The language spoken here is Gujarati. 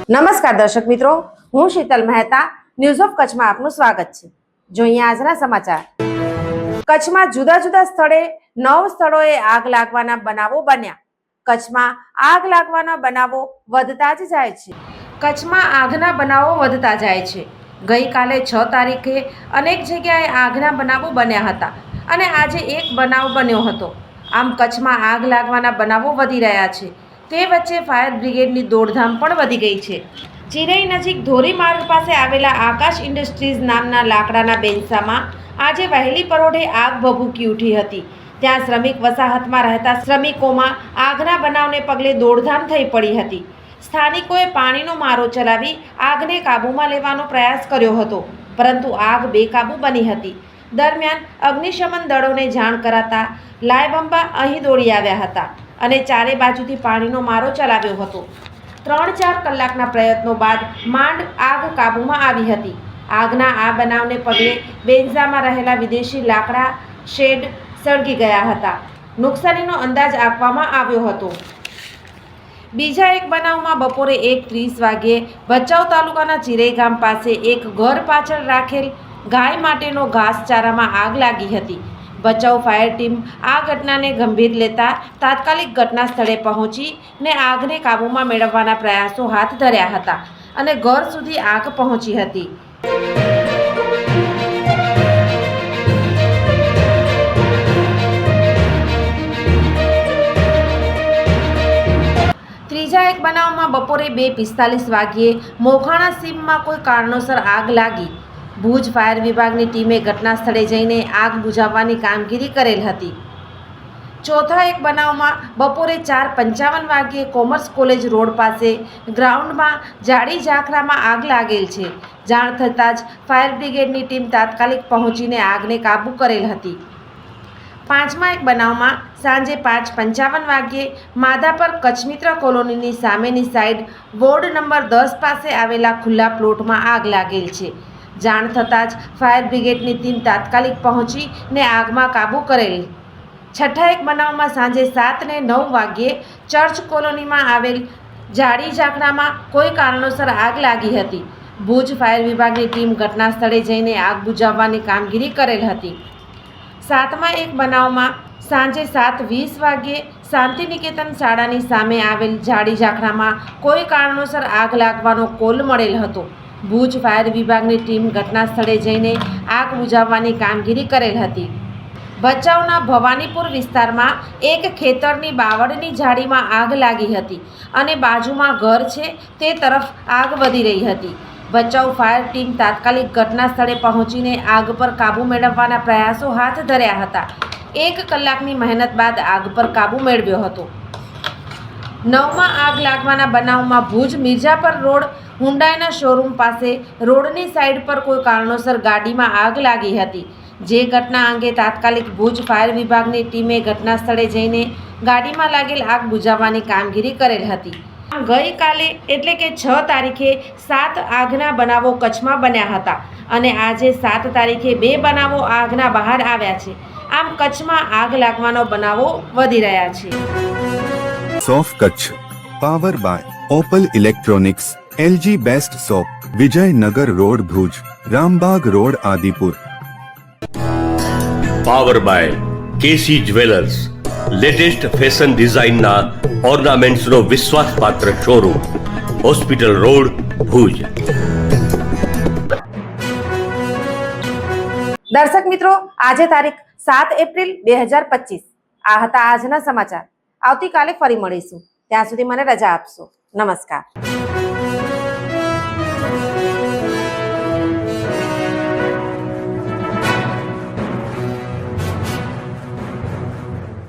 નમસ્કાર દર્શક મિત્રો, હું શીતલ મહેતા ન્યૂઝ ઓફ કચ્છમાં આપનું સ્વાગત છે। જોઈએ આજના સમાચાર। કચ્છમાં જુદા જુદા સ્થળે 9 સ્થળોએ આગ લાગવાના બનાવો બન્યા। કચ્છમાં આગ લાગવાના બનાવો વધતા જ જાય છે। કચ્છમાં આગના બનાવો વધતા જાય છે। ગઈકાલે 6 તારીખે અનેક જગ્યાએ આગના બનાવો બન્યા હતા અને આજે એક બનાવ બન્યો હતો। આમ કચ્છમાં આગ લાગવાના બનાવો વધી રહ્યા છે। તે વચ્ચે ફાયર બ્રિગેડની દોડધામ પણ વધી ગઈ છે। ચિરઈ નજીક ધોરીમાર્ગ પાસે આવેલા આકાશ ઇન્ડસ્ટ્રીઝ નામના લાકડાના બેન્સામાં આજે વહેલી પરોઢે આગ ભભૂકી ઉઠી હતી। ત્યાં શ્રમિક વસાહતમાં રહેતા શ્રમિકોમાં આગના બનાવને પગલે દોડધામ થઈ પડી હતી। સ્થાનિકોએ પાણીનો મારો ચલાવી આગને કાબૂમાં લેવાનો પ્રયાસ કર્યો હતો, પરંતુ આગ બેકાબૂ બની હતી। દરમિયાન અગ્નિશમન દળોને જાણ કરાતા લાયબંબા અહીં દોડી આવ્યા હતા અને ચારે બાજુથી પાણીનો મારો ચલાવ્યો હતો। 3-4 કલાકના પ્રયત્નો બાદ માંડ આગ કાબૂમાં આવી હતી। આગના આ બનાવને પગલે બેન્ઝામાં રહેલા વિદેશી લાકડા શેડ સળગી ગયા હતા। નુકસાનીનો અંદાજ આપવામાં આવ્યો હતો। બીજા એક બનાવમાં બપોરે 1:30 વાગ્યે ભચાઉ તાલુકાના ચિરઈ ગામ પાસે એક ઘર પાછળ રાખેલ ગાય માટેનો ઘાસચારામાં આગ લાગી હતી। ભચાઉ ફાયર ટીમ આ ઘટનાને ગંભીર લેતા તાત્કાલિક ઘટના સ્થળે પહોંચીને આગને કાબૂમાં મેળવવાના પ્રયાસો હાથ ધર્યા હતા અને ઘર સુધી આગ પહોંચી હતી। ત્રીજા એક બનાવમાં બપોરે 2:45 વાગ્યે મોખાણા સીમમાં કોઈ કારણોસર આગ લાગી। ભુજ ફાયર વિભાગની ટીમે ઘટના સ્થળે જઈને આગ બુઝાવવાની કામગીરી કરેલ હતી। ચોથા એક બનાવમાં બપોરે 4:55 વાગ્યે કોમર્સ કોલેજ રોડ પાસે ગ્રાઉન્ડમાં જાડી ઝાખરામાં આગ લાગેલ છે। જાણ થતાં જ ફાયર બ્રિગેડની ટીમ તાત્કાલિક પહોંચીને આગને કાબૂ કરેલ હતી। પાંચમા એક બનાવમાં સાંજે 5:55 વાગ્યે માધાપર કચ્છમિત્ર કોલોનીની સામેની સાઈડ વોર્ડ નંબર 10 પાસે આવેલા ખુલ્લા પ્લોટમાં આગ લાગેલ છે। જાણ થતાં જ ફાયર બ્રિગેડની ટીમ તાત્કાલિક પહોંચીને આગમાં કાબૂ કરેલ। છઠ્ઠા એક બનાવમાં સાંજે 7:09 વાગ્યે ચર્ચ કોલોનીમાં આવેલ જાડી ઝાકડામાં કોઈ કારણોસર આગ લાગી હતી। ભુજ ફાયર વિભાગની ટીમ ઘટના સ્થળે જઈને આગ બુઝાવવાની કામગીરી કરેલ હતી। સાતમા એક બનાવમાં સાંજે 7:20 વાગ્યે શાંતિનિકેતન શાળાની સામે આવેલ જાડી ઝાકડામાં કોઈ કારણોસર આગ લાગવાનો કોલ મળેલ હતો। ભુજ ફાયર વિભાગની ટીમ ઘટના સ્થળે જઈને આગ બુઝાવવાની કામગીરી કરેલ હતી। ભચાઉના ભવાનીપુર વિસ્તારમાં એક ખેતરની બાવળની ઝાડીમાં આગ લાગી હતી અને બાજુમાં ઘર છે તે તરફ આગ વધી રહી હતી। ભચાઉ ફાયર ટીમ તાત્કાલિક ઘટના સ્થળે પહોંચીને આગ પર કાબૂ મેળવવાના પ્રયાસો હાથ ધર્યા હતા। 1 કલાકની મહેનત બાદ આગ પર કાબૂ મેળવ્યો હતો। 9મા આગ લાગવાના બનાવમાં ભુજ મિર્જાપર રોડ હુન્ડાઈના શોરૂમ પાસે રોડની સાઈડ પર કોઈ કારણોસર ગાડીમાં આગ લાગી હતી। જે ઘટના અંગે તાત્કાલિક ભુજ ફાયર વિભાગની ટીમે ઘટના સ્થળે જઈને ગાડીમાં લાગેલ આગ બુઝાવવાની કામગીરી કરેલ હતી। ગઈકાલે એટલે કે 6 તારીખે 7 આગના બનાવો કચ્છમાં બન્યા હતા અને આજે 7 તારીખે 2 બનાવો આગના બહાર આવ્યા છે। આમ કચ્છમાં આગ લાગવાનો બનાવો વધી રહ્યા છે। સોફ Kutch power by Opal electronics, LG best shop, Vijaynagar road Bhuj, Rambagh road Adipur. Power by KC jewellers, latest fashion ડિઝાઇનના ઓર્નામેન્ટ્સનો વિશ્વાસપાત્ર શોરૂમ, હોસ્પિટલ રોડ ભુજ। દર્શક મિત્રો, આજે તારીખ 7 એપ્રિલ 2025 આ હતા આજના સમાચાર। આવતીકાલે ફરી મળીશું, ત્યાં સુધી મને રજા આપશો। નમસ્કાર।